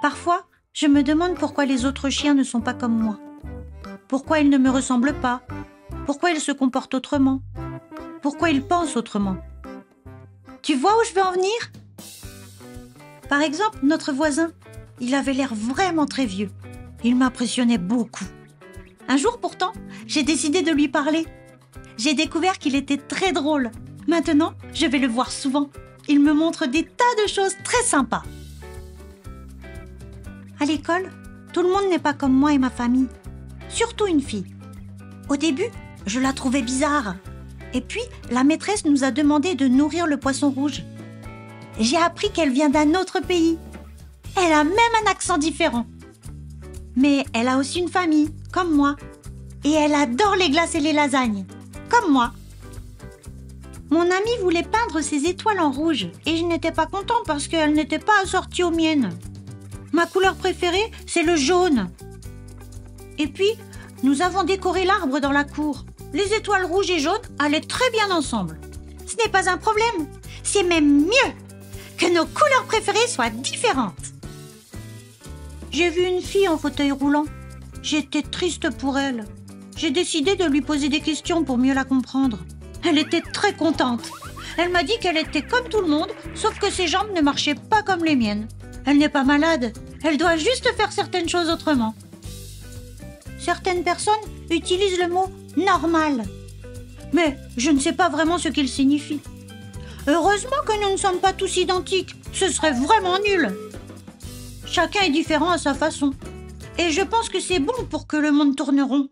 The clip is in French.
Parfois, je me demande pourquoi les autres chiens ne sont pas comme moi. Pourquoi ils ne me ressemblent pas? Pourquoi ils se comportent autrement? Pourquoi ils pensent autrement? Tu vois où je veux en venir? Par exemple, notre voisin, il avait l'air vraiment très vieux. Il m'impressionnait beaucoup. Un jour pourtant, j'ai décidé de lui parler. J'ai découvert qu'il était très drôle. Maintenant, je vais le voir souvent. Il me montre des tas de choses très sympas. À l'école, tout le monde n'est pas comme moi et ma famille. Surtout une fille. Au début, je la trouvais bizarre. Et puis, la maîtresse nous a demandé de nourrir le poisson rouge. J'ai appris qu'elle vient d'un autre pays. Elle a même un accent différent. Mais elle a aussi une famille, comme moi. Et elle adore les glaces et les lasagnes, comme moi. Mon amie voulait peindre ses étoiles en rouge et je n'étais pas content parce qu'elles n'étaient pas assorties aux miennes. Ma couleur préférée, c'est le jaune. Et puis, nous avons décoré l'arbre dans la cour. Les étoiles rouges et jaunes allaient très bien ensemble. Ce n'est pas un problème, c'est même mieux que nos couleurs préférées soient différentes. J'ai vu une fille en fauteuil roulant. J'étais triste pour elle. J'ai décidé de lui poser des questions pour mieux la comprendre. Elle était très contente. Elle m'a dit qu'elle était comme tout le monde, sauf que ses jambes ne marchaient pas comme les miennes. Elle n'est pas malade, elle doit juste faire certaines choses autrement. Certaines personnes utilisent le mot « normal ». Mais je ne sais pas vraiment ce qu'il signifie. Heureusement que nous ne sommes pas tous identiques, ce serait vraiment nul. Chacun est différent à sa façon. Et je pense que c'est bon pour que le monde tourne rond.